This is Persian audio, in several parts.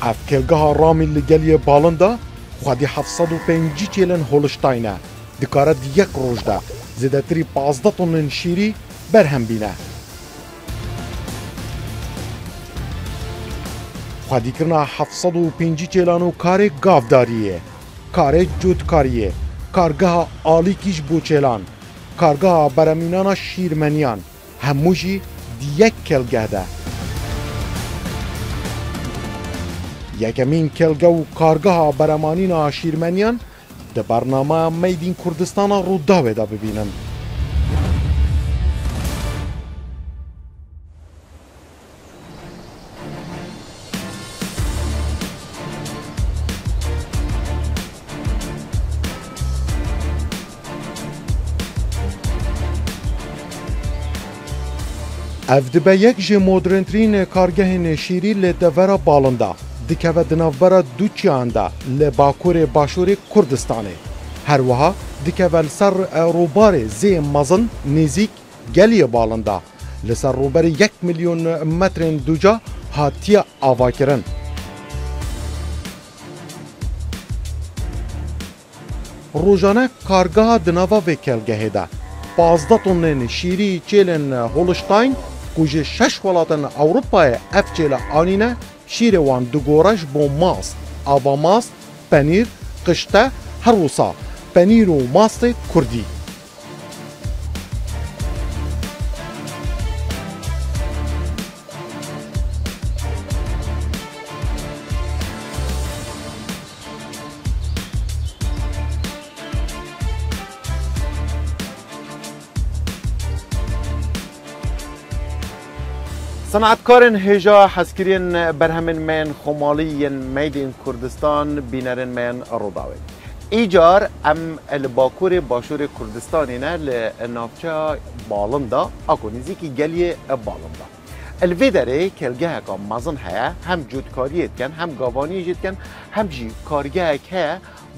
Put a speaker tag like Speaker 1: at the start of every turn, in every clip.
Speaker 1: اف کلگاه رامی لگلی بالنده خودی 750 چیلن هولشتاینه دکاره یک روز ده زیده تری 15 تونن شیری برهم بینه. خودی کرنا 750 چیلانو کار گافداریه، کار جودکاریه، کارگاه آلی کیش بوچلان، کارگاه برامینانا شیرمنیان هموشی دیک کلگه ده. یکمین کلگه و کارگاه برامانینا شیرمنیان ده برنامه میدین کردستان رو داوه دا ببینن. اف دبه یک جه مدرنترین کارگه شیری لدورا بالنده دکه و دنافبرا دوچیانده لباکور باشور کردستانه. هر وها دکه و لسر روبار زی مزن نزیک گلی بالنده لسر روبار 1 میلیون متر دوجا هاتی آوا کرن. روزانه کارگاه دناوا و کلگه ده 15 تونن شیری چیلن هولشتاین کجه 6 ولاتن اروپای اف چیل آنینه شیر وان دگورش با ماست، آوا ماست، پنیر، قشته، هروسا، پنیر و ماست کردی. صنعتکارن هجا حسکرین برهمن من خمالی میدین کردستان بینرن من روداوی. ایجار ام الباکور باشور کردستانی نه لنافچه بالنده اکو نزیکی گلی بالنده. الویدره کلگه که مزن هیا هم جودکاریت کن هم گاوانی جد کن هم جی کارگه که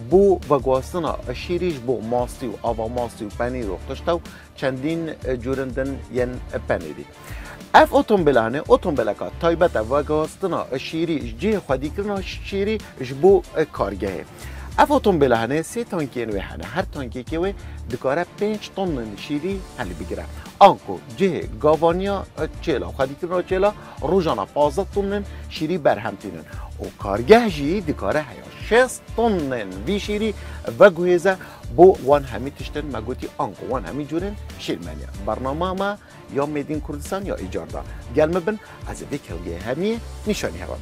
Speaker 1: بو وگواستنا شیریش بو ماستی و آوا ماستی و پنیر و خشتو چندین جورندن ین پنیری. اف اتومبیلانه اتومبیلکات تایبت و گاستنا شیری جه خودی کرنا شیری جبو کارگه. اف اتومبیلانه 3 تانکی نویحنه هر تانکی که وی دکاره 5 تن شیری حلی بگیره. آنکو جه گاوانیا چلا خودی کرنا چلا روزانه 15 تن شیری برهم تینن. و کارگه جی دکاره هیا 6 تن وی شیری و گویزه بو وان همی تشتن مگوتی آنکو وان همی جورن شیرمنیا. برنامه ما یا میدین کردستان یا ایجار دا گل مبن از ویکلگه همی نشانی هوا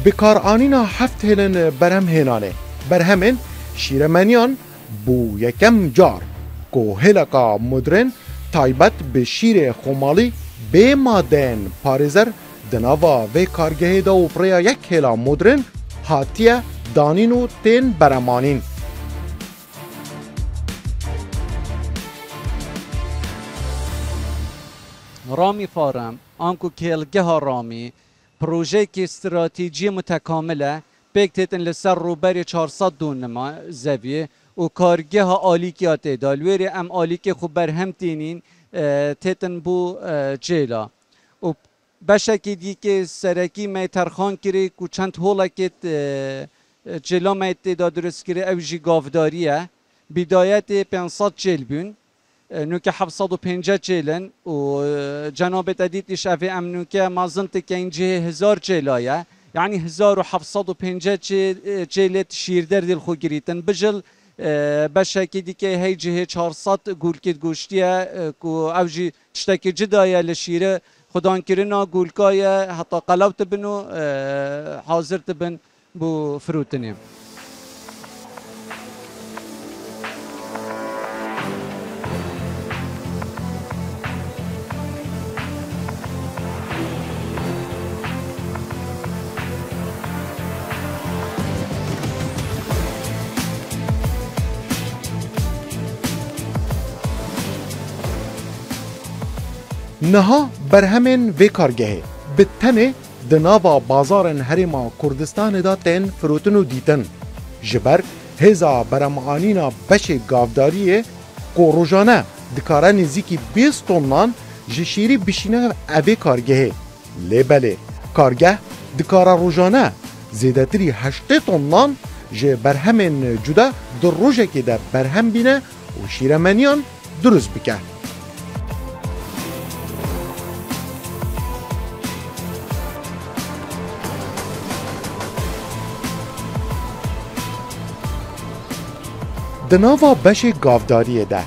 Speaker 1: بکار آنینا 7 هلن برهم هنانه برهمن شیرمنیان بو یکم جار کو هلکا مدرن تایبت به شیر خمالی به مادن پارزر دناوا و کارگه دا و پریا یک هلا مدرن هاتیه دانین و تین برمانین.
Speaker 2: رامی فارم آنکو کلگه ها رامی پروژه که استراتیجی متکامله بکتتن لسر روبر 400 دونما زویه و کارگه ها آلیکیات دالویری ام آلیک خوب برهم تینین تیتن بو جیلا و بشکی دی که سرکی می ترخان کری که چند هولا که جیلا می تیدا درست کری او جی گافداریه بدایت 500 جیل بین نوکه 750 جیلن و جناب تدیدش افی ام نوکه مازنت که اینجه 1000 جیلایه یعنی 1750 جیلت شیردر دل خو گریتن بجل بشکی دیگه هیچه 400 گولکت گوشتیه کو اوجی تشتکی جدایه لشیره خدان کرنا گولکای حتی قلبت بنو حاضرت بن بو فروتنیم.
Speaker 1: نها برهمن و کارگه بتنه دناوا بازارن هریما کردستان دا تن فروتن و دیتن جبر هزا برمعانینا بش گافداریه کو روزانه دکاره نزیکی 20 تونان جشیری بشینه اوه کارگهه لیبله کارگه دکاره روزانه زیدتری 8 تونان جه برهمن جدا در روزه که ده برهم بینه و شیرمنیان درست بکه دناوا بش گافداریه ده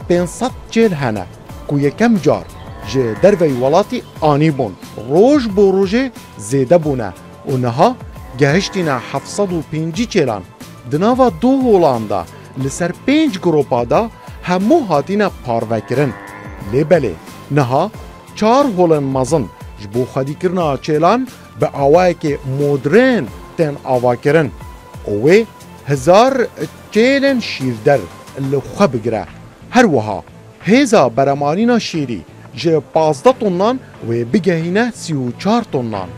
Speaker 1: 500 جیل هنه که یکم جار جه دروی ولاتی آنی بون روش بو روژه زیده بونه و نها گهشتینا 705 چیلان دناوا دو هولاندا لسر 5 گروپا دا همو هاتینا پاروکرن لیبله نها 4 هولن مزن جبو خدی کرنا چیلان به آوائه که مدرن تن آوا کرن اوه 1000 چیلن شیردر اللي خواه بگره هر وها هزا برمانینا شیری جه 15 تونان و بگهینه 34 تونان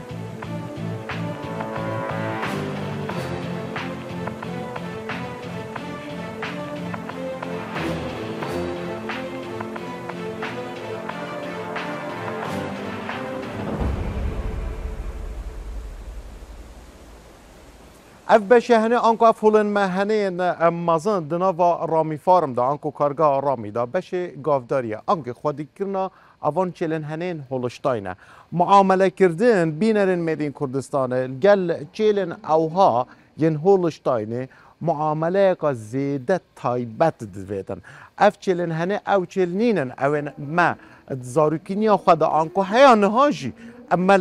Speaker 1: اف بشه هنه آنکو اف هولن مهنه مازن دناوا رامی فارم دا آنکو کارگاه رامی دا بشه گافداریه آنکو خودی کرنا اوان چلن هنین هولشتاینه معامله کردن بینرین میدین کردستانه گل چلن اوها ین هولشتاینه معامله که زیده تایبت دویدن اف چلن هنه او چلنینن اوین ما زاروکینیا خود آنکو هیا نهاجی اما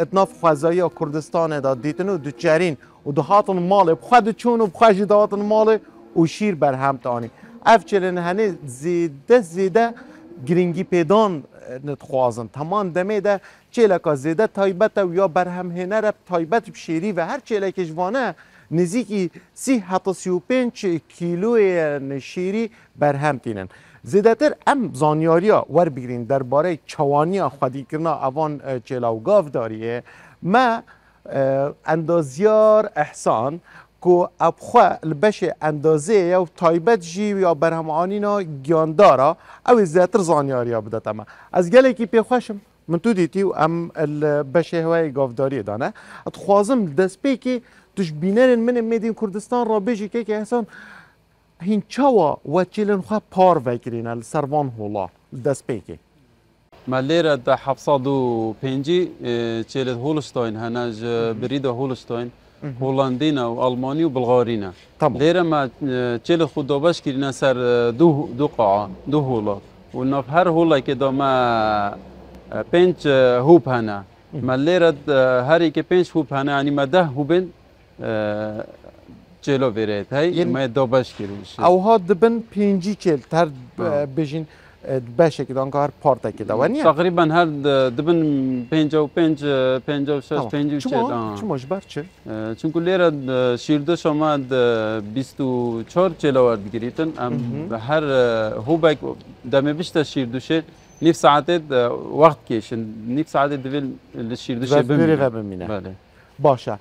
Speaker 1: اتناف خوزایی کردستان دا دیتن و دوچرین و دهاتن مال بخواد چون و بخواد دهاتن مال و شیر بر هم تانی اف چلن هنه زیده گرینگی پیدان نتخوازن تمام دمه ده چلکا زیده تایبت و یا بر هم هنه رب تایبت بشیری و هر چلک جوانه نزیکی 35 کیلو شیری بر هم تینن زیده تر ام زانیاریا ور بگیرین درباره چوانیا خودی کرنا اوان چلاو گاف داریه ما اندازیار احسان که ابخوا البش اندازه یا تایبت جی یا برهمانینا گیاندارا او زیده تر زانیاریا بده تمام از گله کی پیخوشم من تو دیتی و ام البش هوای گاف داریه دانه اتخوازم دست پی که توش بینرین من میدین کردستان را بجی که احسان هین چاوا و چیلن خواه پار وکرین السروان هولا دست پیکی
Speaker 3: ماليرا دا 705 چیلت هولشتاین هناج بريده هولشتاین هولندینا و آلمانی و بلغارینا
Speaker 1: طبعا
Speaker 3: ليرا ما چیلت خود دابش کرینا سر دو قاعه دو هولا و ناف هر هولا که دا ما 5 هوب هنا ماليرا هری که 5 هوب هنا یعنی ما 10 هوبن چلو برید هی ما دابش کریش
Speaker 1: او ها دبن 5 چیل تر بجین باشه که دانکار پارتا که دوانیه
Speaker 3: تقریبا هر دبن 55 56 54
Speaker 1: چه مجبر چه
Speaker 3: چون لیرا شیرده شما 24 چلو ورد گریتن هر هوبک دم بیشتر شیردوشه نیف ساعت وقت کشن نیف ساعت دویل شیردوشه
Speaker 1: بمینه بله باشه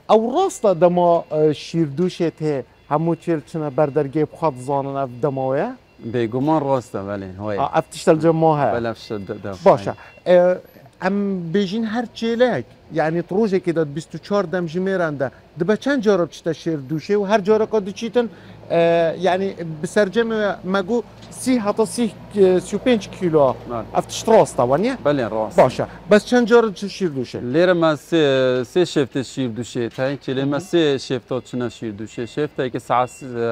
Speaker 1: او راستا دما شیردوشه ته همو چیل چنه بردرگه بخواد زانن اف دماویه
Speaker 3: بگمان راسته بله هوای
Speaker 1: افتشتل جماعه
Speaker 3: بله افتشتل
Speaker 1: باشه ام بیجین هر چیلک یعنی تروزه که داد 24 دم جمیرنده دبا چند جارا بچتا شیردوشه و هر جارا که چیتن یعنی بسرجم مگو 35 کیلو افتش راسته ونیه
Speaker 3: بله راست
Speaker 1: باشه بس چند جارا شیردوشه
Speaker 3: لیره ما سه شفت شیردوشه تایی چلی ما سه شفتات چنا شیردوشه شفته که ساعت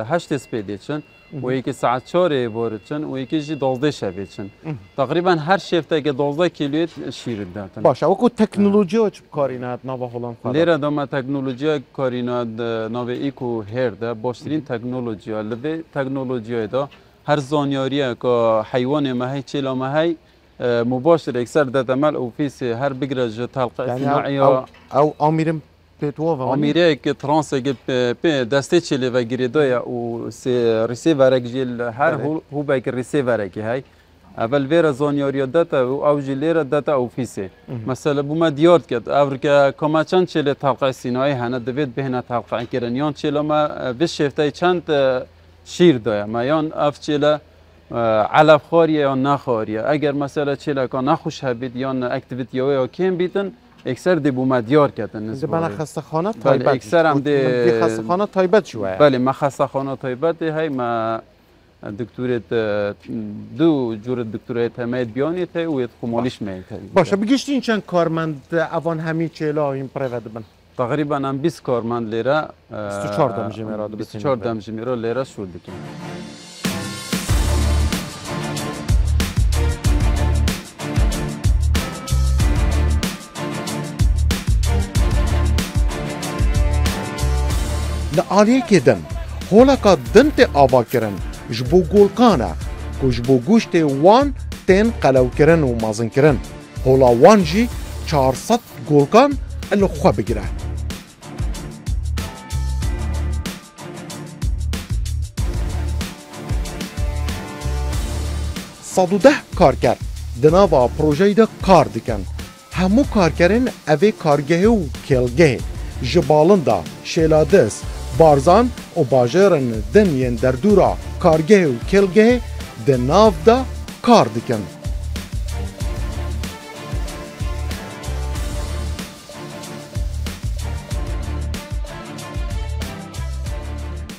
Speaker 3: 8 سپیده چن و یکی ساعت 4 بارچن و یکی جی 12 شبه چن تقریبا هر شفته که 12 کیلو شیر دادن
Speaker 1: باشه و تکنولوژی چه کارینات نوا هولند
Speaker 3: لیره دام تکنولوژی کارینات نوا ایکو هرده باشترین تکنولوژی لبه تکنولوژی دا هر زانیاریه که حیوان ماهی چلا ماهی مباشر اکثر دادمال او فیس هر بگرج تلقی صناعی
Speaker 1: او آمیرم پیتوا و
Speaker 3: آمیره که ترانس که په دسته چلی و گریدای او سی ریسیور جیل هر هو باک ریسیور کی هی اول ویرا زانیاریا داتا و اوجی لیرا داتا اوفیسه مثلا بوما دیارد کرد افریکا کما چند چله طبقه سینای هنه دوید بهنه طبقه کردن یان چله ما به شفته چند شیر دایا ما یان اف چله علف خاریه یا نخاریه اگر مثلا چله که نخوش هبید یا اکتیویتی یا کم بیتن اکثر دی بوما دیار کردن
Speaker 1: ده بنا خستخانه
Speaker 3: بله
Speaker 1: تایبت
Speaker 3: اکثر هم دی
Speaker 1: خستخانه تایبت شوه
Speaker 3: بله ما خستخانه تایبت های ما دکتورت دو جور دکتورت همید بیانیت های و خمالیش میت
Speaker 1: باشه بگیشتین چند کارمند اوان همی چلا این پرود بن
Speaker 3: تقریبا هم 20 کارمند لیره
Speaker 1: 24 دمجه میراد
Speaker 3: 24 دمجه میراد لیره شد بکن
Speaker 1: لعالیه که دن هولا که دنت آوا کرن جبو گولکانه که جبو گوشت وان تین قلو کرن و مازن کرن هولا وان جی 400 گولکان الو خواه بگیره 110 کارگر دناوا پروژه دا کار دکن همو کارگرین اوی کارگه و کلگه جبالندا شیلادس بارزان و باجرن دنین در دورا کارگه و کلگه دناو دا کار دکن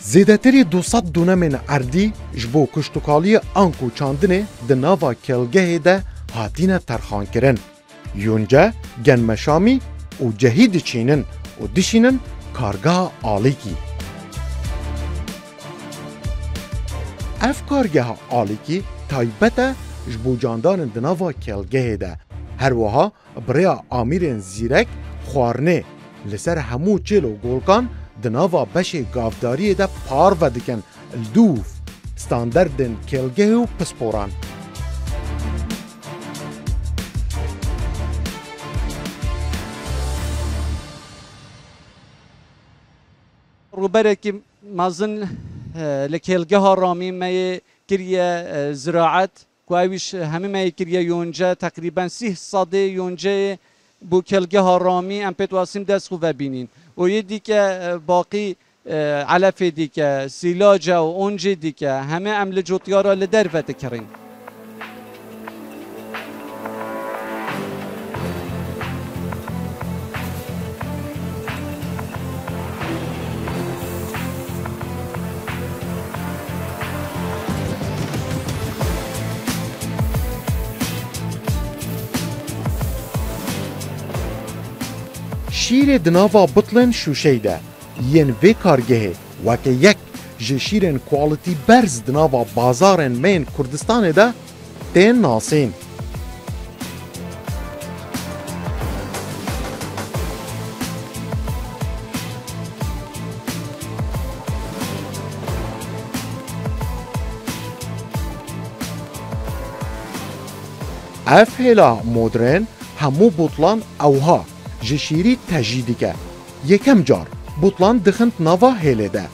Speaker 1: زیدتری 200 دونمین اردی جبو کشتوکالی آنکو چاندنه ده ناوا کلگه ده هاتینه ترخان کرن. یونجا گن مشامی و جهید چینن و دشینن کارگاه آلیکی. اف کارگاه آلیکی تایبته جبو جاندان ده ناوا کلگه ده. هر وها بریا آمیرین زیرک خوارنه لسر همو چیل و گولکان دناوا بشه گافداری ده پار و دکن الدوف ستاندردن کلگه و پسپوران
Speaker 2: روبرك مازن لكيلجه رامي ما كريا زراعة كوايش هم ما كريا يونجا تقريبا 6 صدي يونجا بو كيلجه رامي ام بتواسم دس خو ببینین و یه دیگه باقی علف دیگه سیلاج و اونج دیگه همه عمل جوتیارا لدرفت کرین
Speaker 1: شیر دناوا بطلن شوشه ده ین وی کارگه وکه یک جه شیرن کوالیتی برز دناوا بازارن مین کردستان ده تین ناسین اف هلا مدرن همو بطلان اوها جشیری تجدیدی یکم جار بطلان دخنت نوا هله ده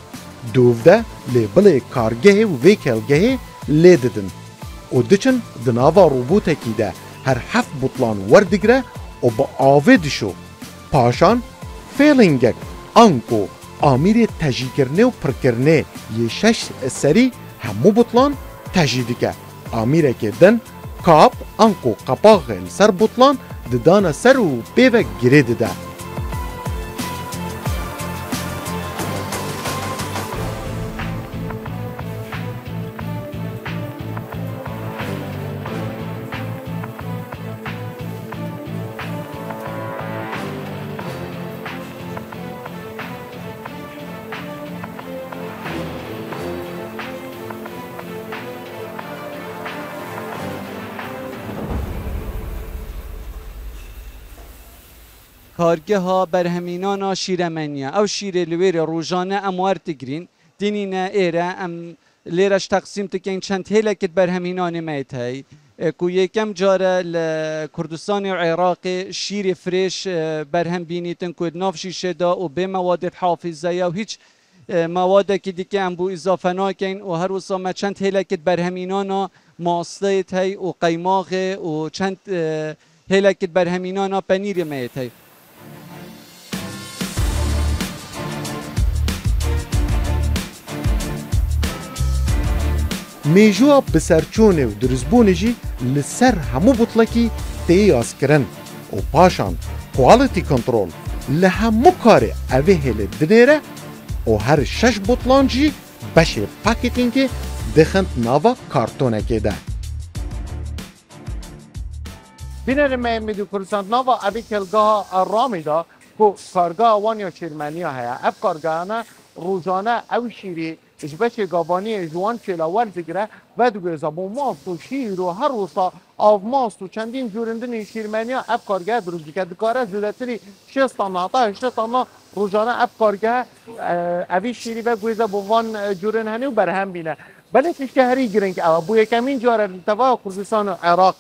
Speaker 1: دوف ده لیبل کارگه و ویکلگه لیددن و دچن دناوا روبوته کی ده هر هفت بطلان وردگره و با آوید شو پاشان فیلینگک آنکو آمیر تجیکرنه و پرکرنه یه شش سری همو بطلان تجدیدی آمیره که دن کاب آنکو قپاغن سر بطلان ددانا سر و بیوه گره ده
Speaker 2: کارگه ها برهمینانا شیرمنیا او شیر لویر روزانه اموار تگرین دینینا ایره ام لیرش تقسیم تکین چند هلکت برهمینان میت هی کو یکم جاره لکردستان و عراق شیر فرش برهم بینیتن که ناف شیشه دا و به مواد حافظه و هیچ مواد که دیگه هم بو اضافه ناکن و هر وسا ما چند هلکت برهمینانا ماستیت هی و قیماغ و چند هلکت برهمینانا پنیر میت هی.
Speaker 1: میجوا بسرچونه و درزبونه جی لسر همو بطلکی تیاس کرن و پاشان quality control لهمو کار اوه هل دنیره و هر 6 بطلان جی بشه پاکتینگ دخند ناوا کارتونه که ده بینر میدو کرسانت ناوا اوی کلگاه رامی دا که کارگاه وانیا چیرمنی ها اف کارگاهانا روزانه او شیری بچه گابانی جوان چلا ورزگره و دوگه زبون ماست و شیر و هر روستا آف ماست و چندین جورندن شیرمنی ها اف کارگاه دروز بکرد دکاره زودتری 6 تانا تا 8 تانا روزانه اف کارگاه اوی شیری و گویزه بوان جورن هنی و برهم بینه بله شهری گرنگ او بوی کمین جاره توا کردستان و عراق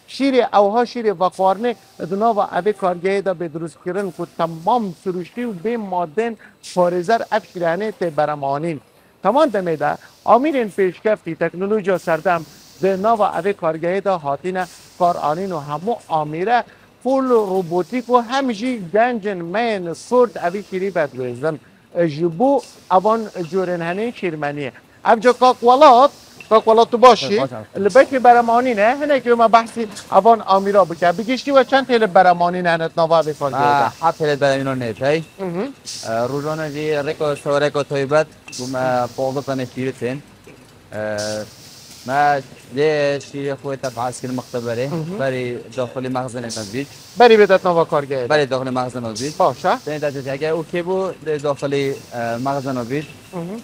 Speaker 1: شیر اوها شیر وقارنه دنا و اوی کارگاه دا به دروز کردن که تمام سروشتی و به مادن فارزر اف شیرانه ته برمانین تمام دمیده آمین پیشکفتی تکنولوژی سردم ده نوا اوی کارگاهی دا هاتین کار آنین و همو آمیره فول روبوتیک و همجی گنجن من سرد اوی شیری بدویزن جبو اوان جورن هنه شیرمنیه افجا کاکوالات تو باشی لبکی برمانی نه هنه که ما بحثی اوان آمیرا بکر بگیشتی و چند تیل برمانی نه نوا اوی کارگاهی دا
Speaker 4: 7 تیل برمانی نه تای روزانه جی ریکو سو ریکو تویبت بوم پوضو تنه شیرتین ما ليه شيء اخوي تبع عسكر المختبري بري داخل مخزن المزبيط
Speaker 1: بری بدت نوا کارگاهی
Speaker 4: بري داخل مخزن المزبيط
Speaker 1: باشه
Speaker 4: تاني تاجت اگه او که بو داخل مخزن المزبيط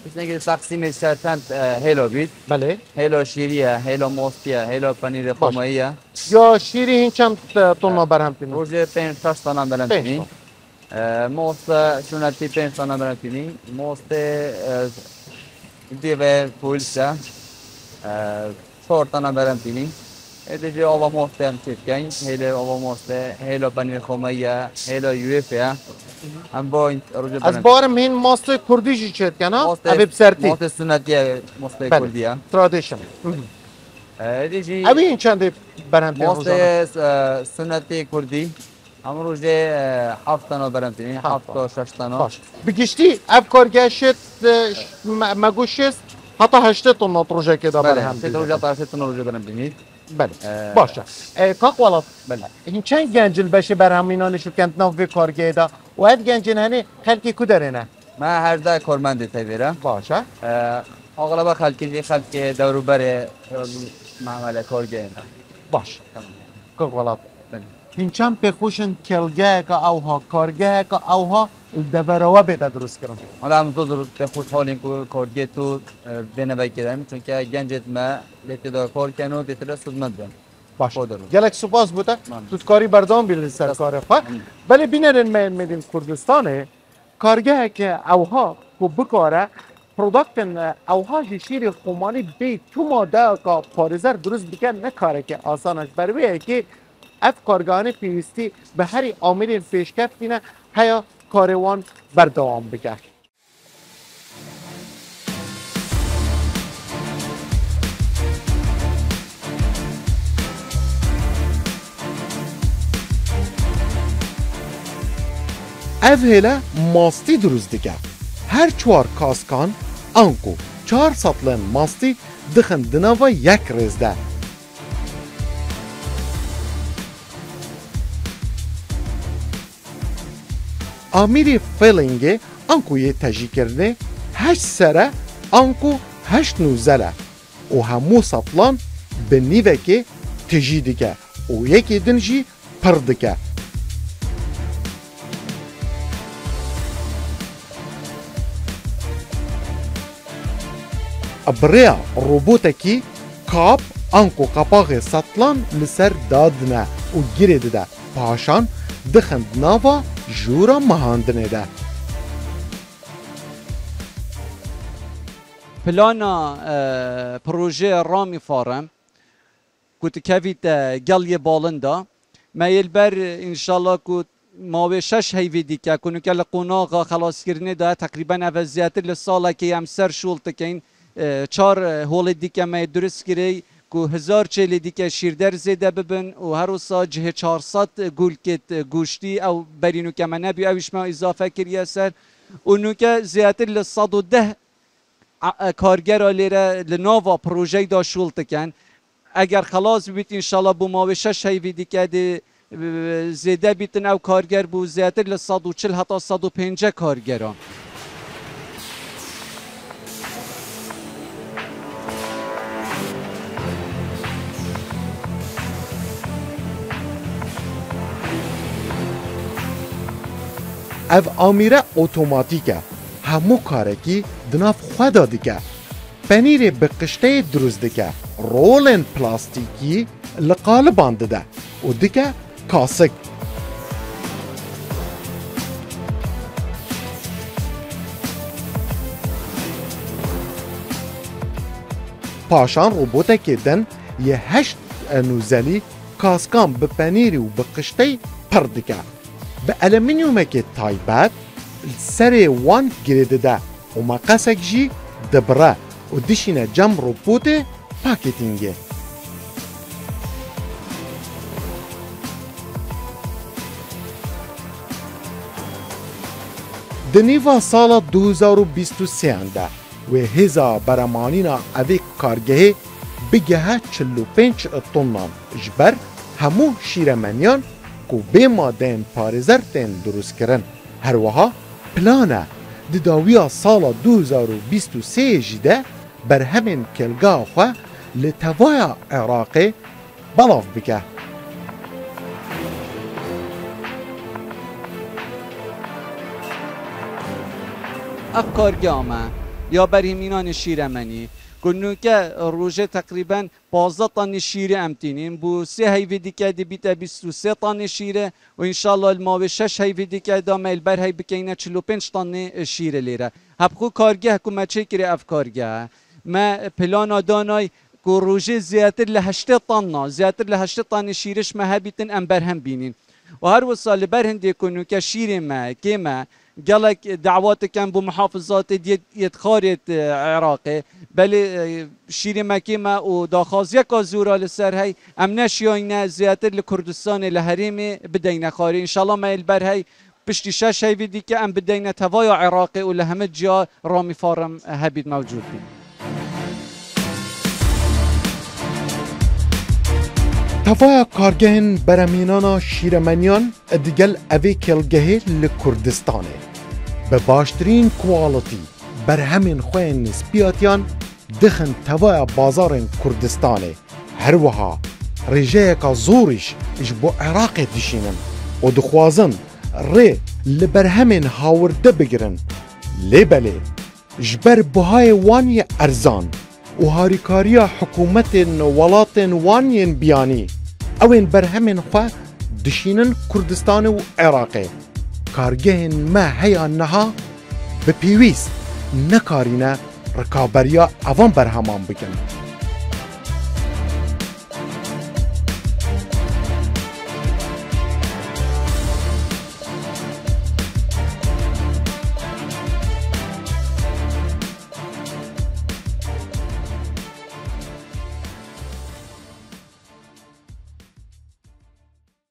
Speaker 4: بس نگه تقسیم سرطان هیلو بید
Speaker 1: بله
Speaker 4: هیلو شیریه هیلو موستیه هیلو پنیر خماییه
Speaker 1: یا شیری این چند تون برهم تینه
Speaker 4: روز 5 تانا برم تینی موست سنتی 5 تانا برم تینی موست دیوه پولسه 4 تانا برم تینی ادیجی آوا موست هم چیز کن هیلو آوا موست هیلو پنیر خماییه هیلو یوفه هم با این روز
Speaker 1: از بارم این ماست کردیشی چید کنه اوی بسرتی
Speaker 4: موست سنتیه موست کردیه
Speaker 1: ترادیشن
Speaker 4: دیجی
Speaker 1: اوی این چند برهم تینه
Speaker 4: موست
Speaker 1: روزانه
Speaker 4: سنتی کردی هم روز 7 تانا برم تینی 7 تا 6 تانا
Speaker 1: باش بگیشتی اف کارگاه شد مگوشست حتی 8 تون پروژه که دا
Speaker 4: بله
Speaker 1: برهم
Speaker 4: 3 روز تا 3 تانا روز برم تینی
Speaker 1: بله باشه کاک ولاد
Speaker 4: بله
Speaker 1: این چند گنجل بشه برهمینان شو کند نو کارگاه دا و هد گنجل هنه خلکی کدرینه
Speaker 4: ما هر دا کارمند تایبیرم
Speaker 1: باشه
Speaker 4: اغلب خلکی دورو بره معامله کارگاه
Speaker 1: باش کاک ولاد این چند پخوشن کلگاه که اوها کارگاه که اوها دوروا بیده درست کرن
Speaker 4: حالا هم تو به خوشحالیم که کارگاه تو بنوی کردم چون که گنجت ما لیتی کار کنم و دیتر سودمند بیم
Speaker 1: باش گلک سپاس بوده تو کاری بردام بیل سر کار خواه ولی بینرین من میدیم کردستانه کارگاه که اوها کو بکاره پروداکتن اوها شیر خمانی بی تو ماده که پارزر درست بکن نکاره که آسانش برویه که اف کارگاهان پیوستی به هر عامل پیشکف بینه هیا کاروان بردوام بگه اف هلا ماستی دروز دیگه هر 4 کاسکان انکو 4 سطلن ماستی دخن دناوا یک رزده آمیری فیلینگ انکوی تجی کرده 8 سره انکو 8 نوزله و همو سطلان به نیوه که تجی دیگه و یکی دنجی پر دیگه بریا روبوتکی کاب انکو قپاغ سطلان لسر دادنه و گیره ده پاشان دخند ناوا جورا مهاندنه ده
Speaker 2: پلانا پروژه رامی فارم کت کویت گلی بالندا ما یلبر انشالله کت ماوی 6 هیوی دیکه کنو که لقوناغا خلاص کرنه دا تقریبا اوزیاتر لساله که هم سر شولت که این 4 هول دیکه ما درست کری که 1000 چلی دیکه شیردر زیده ببن و هر وسا جه 400 گولکت گوشتی او برینو که من نبی اوش ما اضافه کریه سر اونو که زیادر ل 110 کارگر لیره لناوا پروژه دا شولت کن اگر خلاص بیت انشالله بو ماوی 6 هیوی دیکه دی زیده بیتن او کارگر بو زیادر ل 140 حتی 150 کارگران
Speaker 1: اف آمیره اتوماتیکه همو کارکی دناف خدا دیگه پنیر به قشته دروز دیگه رولن پلاستیکی لقالبان ده و دیگه کاسک پاشان روبوته که دن یه 8 نوزلی کاسکان به پنیری و به قشته پر دیگه به المینیوم که تایبت سر وان گریده ده و مقاسک جی دبره و دشینه جم روبوت پاکتینگه دنیوا سال 2023 ده و هزا برمانینا اوی کارگه بگه 45 طنان جبر همو شیرمنیان کو به مادن پارزر تن درست کرن هر وها پلانه دداویا سال 2023 جده بر همین کلگاه خواه لتوایا عراقی بلاف بکه
Speaker 2: افکار ما یا برهمینان شیرمنی کنو که روزه تقریبا 12 طن شیره امتینین بو 3 هیوی دیگه دی بیت 23 طن شیره و انشالله الماوی 6 هیوی دیگه دا میل بر هی بکینه 45 طن شیره لیره هبخو کارگه حکومت چه کری افکارگه ما پلان دانای کو روزه زیاتر ل 8 طن زیاتر ل 8 طن شیرش ما هبیتن ام برهم بینین و هر وصال برهند کنو که شیره ما کیما قالك دعوات كان بمحافظات يتخارط عراقي بل شيري مكيمة وداخازية كازورا لسر هاي امناش يوينا زيادة لكردستان لهريمي بدينا خاري ان شاء الله ما يلبر هاي بشتي شاش هاي فيدي كأم بدينا تفايا عراقي ولا همت جا رامي فارم هبيد موجود بي
Speaker 1: تفایا کارگهن برامینانا شیرمنیان دیگل اوی کلگهی لکردستانه به باشترین کوالیتی بر همین خوین نسبیاتیان دخن تفایا بازار کردستانه هر وها رجایه که زورش اش بو عراق دشینن و دخوازن ری لبر همین هاورده بگرن لیبله جبر بهای وانی ارزان و هاریکاریا حکومت ولات وانین بیانی اوین برهمن خواه دشینن کردستان و عراقی کارگهن ما هیا نها به پیویست نکارینه رکابریا اوان برهمان بکن